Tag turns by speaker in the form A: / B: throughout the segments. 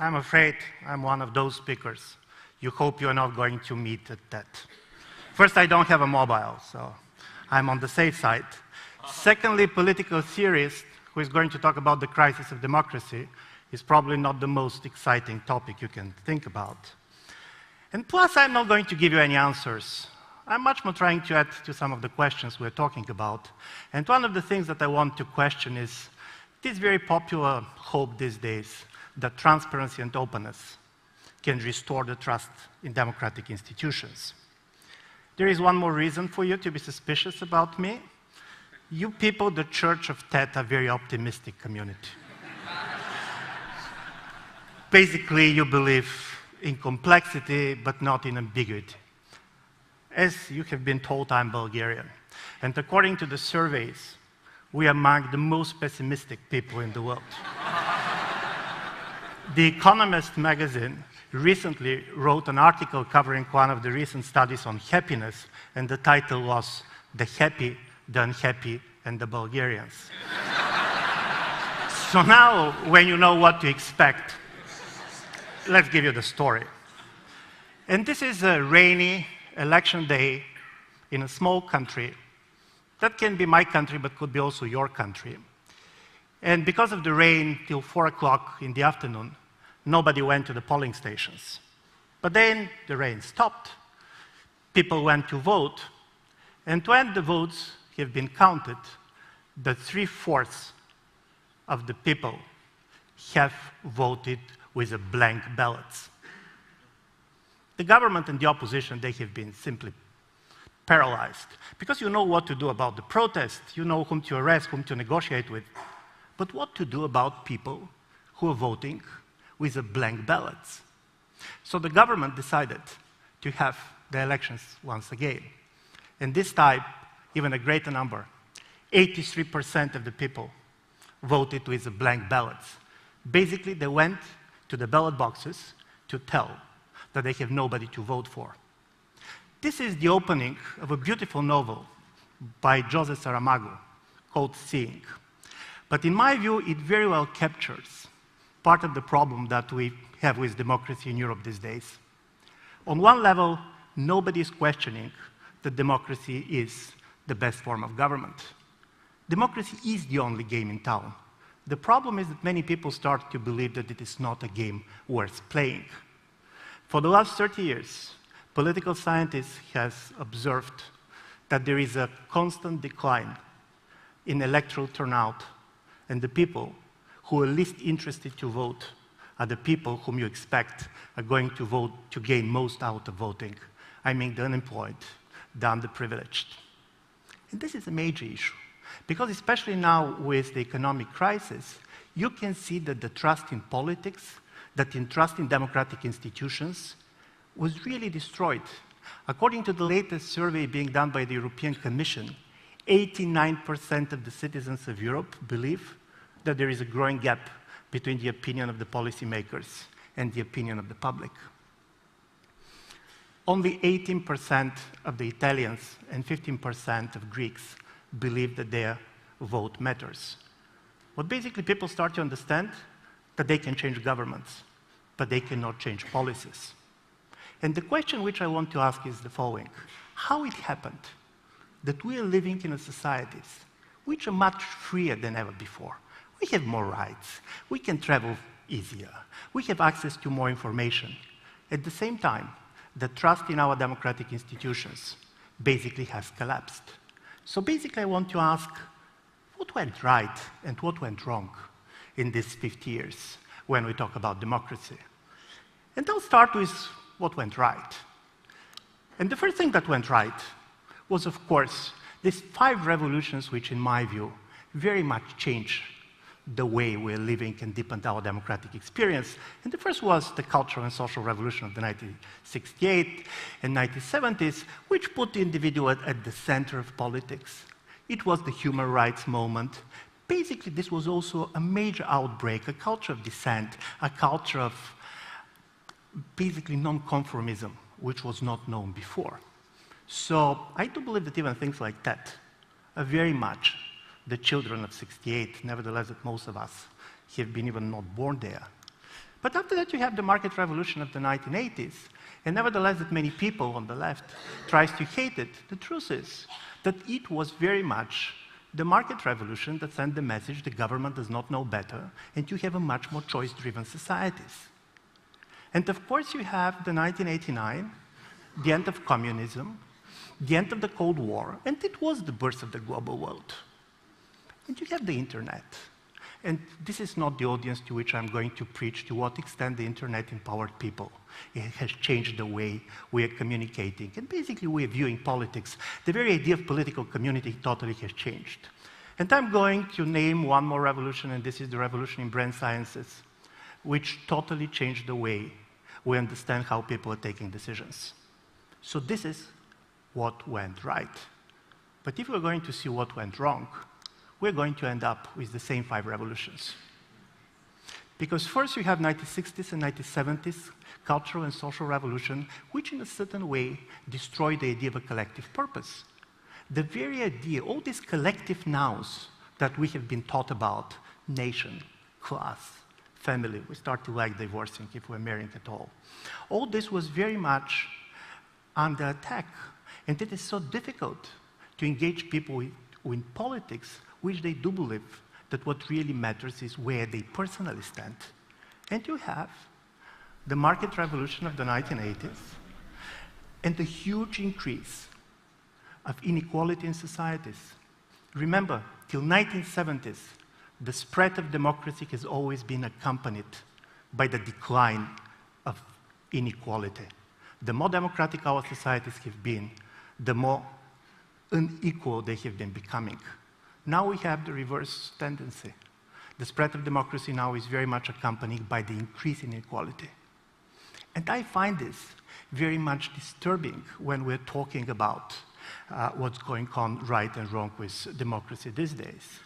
A: I'm afraid I'm one of those speakers you hope you're not going to meet at that. First, I don't have a mobile, so I'm on the safe side. Secondly, political theorist who is going to talk about the crisis of democracy is probably not the most exciting topic you can think about. And plus, I'm not going to give you any answers. I'm much more trying to add to some of the questions we're talking about. And one of the things that I want to question is this very popular hope these days that transparency and openness can restore the trust in democratic institutions. There is one more reason for you to be suspicious about me. You people, the Church of Tet, are a very optimistic community. Basically, you believe in complexity, but not in ambiguity. As you have been told, I'm Bulgarian. And according to the surveys, we are among the most pessimistic people in the world. The Economist magazine recently wrote an article covering one of the recent studies on happiness, and the title was "The Happy, the Unhappy, and the Bulgarians." So now, when you know what to expect, let's give you the story. And this is a rainy election day in a small country. That can be my country, but could be also your country. And because of the rain, till 4 o'clock in the afternoon, nobody went to the polling stations. But then the rain stopped. People went to vote. And when the votes have been counted, the 3/4 of the people have voted with a blank ballots. The government and the opposition, they have been simply paralyzed. Because you know what to do about the protest, you know whom to arrest, whom to negotiate with. But what to do about people who are voting with a blank ballots? So the government decided to have the elections once again. And this time, even a greater number, 83% of the people voted with a blank ballots. Basically, they went to the ballot boxes to tell that they have nobody to vote for. This is the opening of a beautiful novel by José Saramago called Seeing. But in my view, it very well captures part of the problem that we have with democracy in Europe these days. On one level, nobody is questioning that democracy is the best form of government. Democracy is the only game in town. The problem is that many people start to believe that it is not a game worth playing. For the last 30 years, political scientists have observed that there is a constant decline in electoral turnout, and the people who are least interested to vote are the people whom you expect are going to vote to gain most out of voting. I mean the unemployed, the underprivileged. And this is a major issue, because especially now with the economic crisis, you can see that the trust in politics, that in trust in democratic institutions was really destroyed. According to the latest survey being done by the European Commission, 89% of the citizens of Europe believe that there is a growing gap between the opinion of the policymakers and the opinion of the public. Only 18% of the Italians and 15% of Greeks believe that their vote matters. But basically, people start to understand that they can change governments, but they cannot change policies. And the question which I want to ask is the following: how it happened that we are living in a societies which are much freer than ever before? We have more rights, we can travel easier, we have access to more information. At the same time, the trust in our democratic institutions basically has collapsed. So basically, I want to ask, what went right and what went wrong in these 50 years when we talk about democracy? And I'll start with what went right. And the first thing that went right was, of course, these 5 revolutions which, in my view, very much changed the way we're living and deepened our democratic experience. And the first was the cultural and social revolution of the 1968 and 1970s, which put the individual at the center of politics. It was the human rights movement. Basically, this was also a major outbreak, a culture of dissent, a culture of basically non-conformism, which was not known before. So I do believe that even things like that are very much the children of '68, nevertheless that most of us have been even not born there. But after that, you have the market revolution of the 1980s. And nevertheless, that many people on the left tries to hate it. The truth is that it was very much the market revolution that sent the message the government does not know better, and you have a much more choice-driven societies. And of course, you have the 1989, the end of communism, the end of the Cold War, and it was the birth of the global world. And you have the internet. And this is not the audience to which I'm going to preach to what extent the internet empowered people. It has changed the way we are communicating. And basically, we are viewing politics. The very idea of political community totally has changed. And I'm going to name one more revolution, and this is the revolution in brain sciences, which totally changed the way we understand how people are taking decisions. So this is what went right. But if we're going to see what went wrong, we're going to end up with the same 5 revolutions. Because first you have 1960s and 1970s cultural and social revolution, which in a certain way destroyed the idea of a collective purpose. The very idea, all these collective nouns that we have been taught about, nation, class, family, we start to like divorcing if we're marrying at all this was very much under attack. And it is so difficult to engage people in politics, which they do believe that what really matters is where they personally stand. And you have the market revolution of the 1980s and the huge increase of inequality in societies. Remember, till 1970s, the spread of democracy has always been accompanied by the decline of inequality. The more democratic our societies have been, the more unequal they have been becoming. Now we have the reverse tendency. The spread of democracy now is very much accompanied by the increase in inequality. And I find this very much disturbing when we're talking about what's going on right and wrong with democracy these days.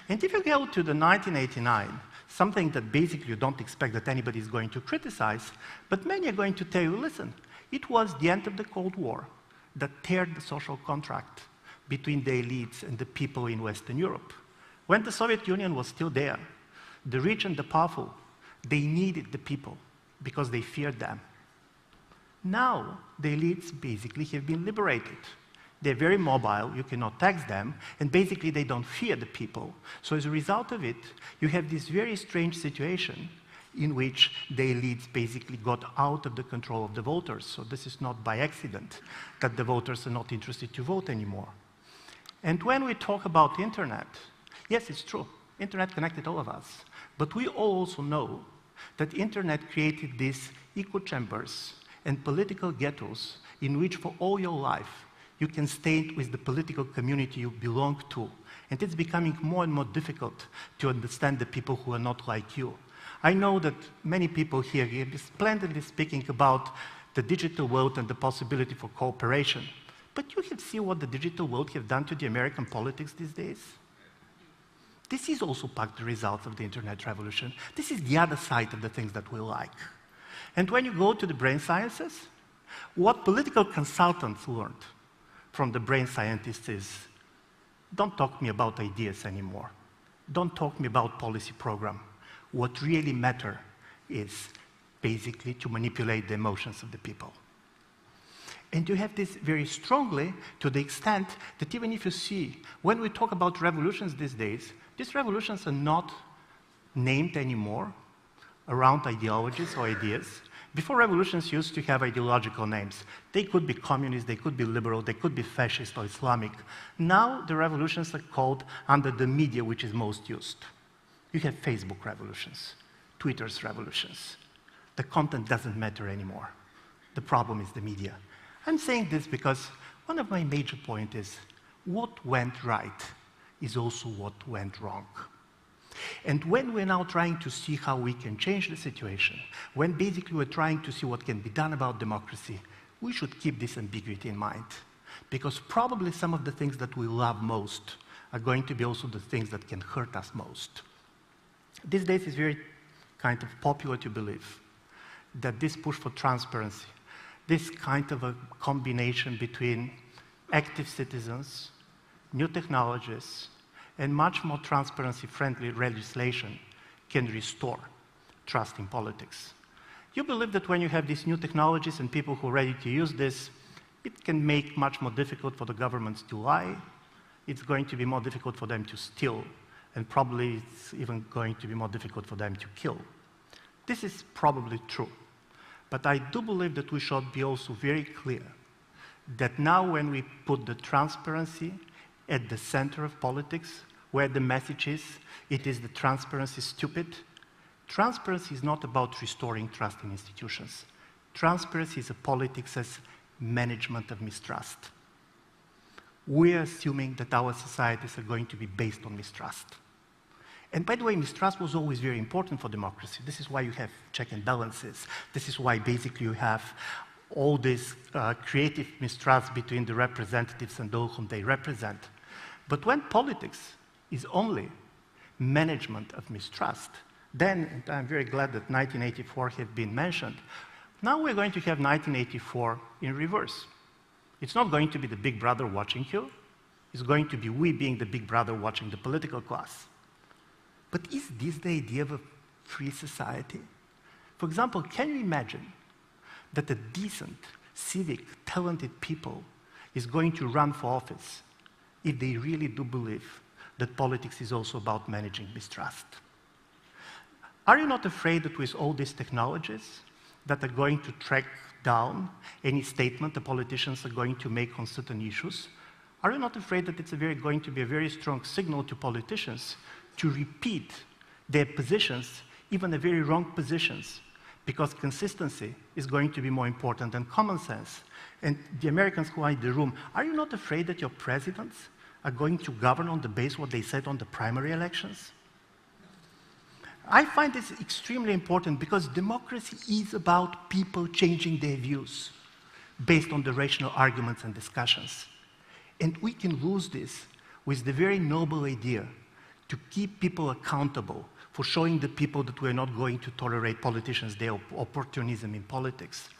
A: And if you go to the 1989, something that basically you don't expect that anybody is going to criticize, but many are going to tell you, listen, it was the end of the Cold War that teared the social contract between the elites and the people in Western Europe. When the Soviet Union was still there, the rich and the powerful, they needed the people because they feared them. Now, the elites basically have been liberated. They're very mobile, you cannot tax them, and basically they don't fear the people. So as a result of it, you have this very strange situation in which the elites basically got out of the control of the voters. So this is not by accident that the voters are not interested to vote anymore. And when we talk about the internet, yes, it's true, internet connected all of us, but we all also know that internet created these echo chambers and political ghettos in which for all your life you can stay with the political community you belong to. And it's becoming more and more difficult to understand the people who are not like you. I know that many people here are splendidly speaking about the digital world and the possibility for cooperation. But you have seen what the digital world have done to the American politics these days? This is also part of the result of the internet revolution. This is the other side of the things that we like. And when you go to the brain sciences, what political consultants learned from the brain scientists is, don't talk to me about ideas anymore. Don't talk to me about policy program. What really matters is basically to manipulate the emotions of the people. And you have this very strongly to the extent that even if you see, when we talk about revolutions these days, these revolutions are not named anymore around ideologies or ideas. Before, revolutions used to have ideological names. They could be communist, they could be liberal, they could be fascist or Islamic. Now the revolutions are called under the media which is most used. You have Facebook revolutions, Twitter's revolutions. The content doesn't matter anymore. The problem is the media. I'm saying this because one of my major points is what went right is also what went wrong. And when we're now trying to see how we can change the situation, when basically we're trying to see what can be done about democracy, we should keep this ambiguity in mind. Because probably some of the things that we love most are going to be also the things that can hurt us most. These days it's very kind of popular to believe that this push for transparency, this kind of a combination between active citizens, new technologies, and much more transparency-friendly legislation can restore trust in politics. You believe that when you have these new technologies and people who are ready to use this, it can make much more difficult for the governments to lie. It's going to be more difficult for them to steal, and probably it's even going to be more difficult for them to kill. This is probably true. But I do believe that we should be also very clear that now when we put the transparency at the center of politics, where the message is, it is the transparency stupid. Transparency is not about restoring trust in institutions. Transparency is a politics as management of mistrust. We're assuming that our societies are going to be based on mistrust. And by the way, mistrust was always very important for democracy. This is why you have check and balances. This is why basically you have all this creative mistrust between the representatives and those whom they represent. But when politics is only management of mistrust, then, and I'm very glad that 1984 has been mentioned, now we're going to have 1984 in reverse. It's not going to be the big brother watching you. It's going to be we being the big brother watching the political class. But is this the idea of a free society? For example, can you imagine that a decent, civic, talented people is going to run for office if they really do believe that politics is also about managing mistrust? Are you not afraid that with all these technologies that are going to track down any statement the politicians are going to make on certain issues, are you not afraid that it's going to be a very strong signal to politicians to repeat their positions, even the very wrong positions, because consistency is going to be more important than common sense? And the Americans who are in the room, are you not afraid that your presidents are going to govern on the basis of what they said on the primary elections? I find this extremely important because democracy is about people changing their views based on the rational arguments and discussions. And we can lose this with the very noble idea to keep people accountable for showing the people that we're not going to tolerate politicians, their opportunism in politics.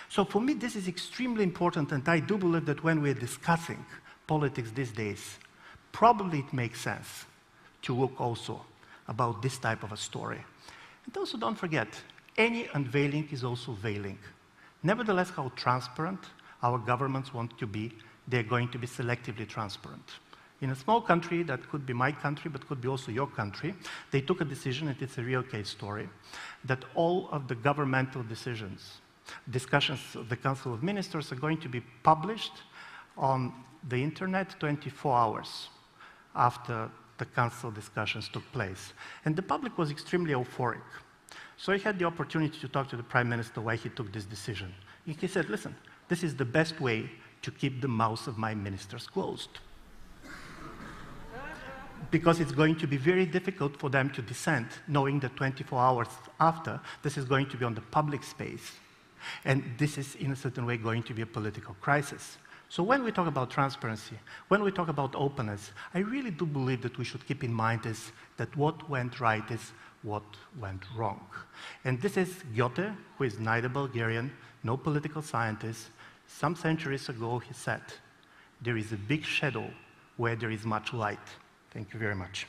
A: So for me, this is extremely important, and I do believe that when we're discussing politics these days, probably it makes sense to look also about this type of a story. And also don't forget, any unveiling is also veiling. Nevertheless, how transparent our governments want to be, they're going to be selectively transparent. In a small country, that could be my country, but could be also your country, they took a decision, and it's a real case story, that all of the governmental discussions of the Council of Ministers are going to be published on the internet 24 hours after the council discussions took place. And the public was extremely euphoric. So I had the opportunity to talk to the Prime Minister why he took this decision. And he said, listen, this is the best way to keep the mouths of my ministers closed. Because it's going to be very difficult for them to dissent, knowing that 24 hours after, this is going to be on the public space. And this is, in a certain way, going to be a political crisis. So when we talk about transparency, when we talk about openness, I really do believe that we should keep in mind is that what went right is what went wrong. And this is Goethe, who is neither Bulgarian, no political scientist. Some centuries ago, he said, there is a big shadow where there is much light. Thank you very much.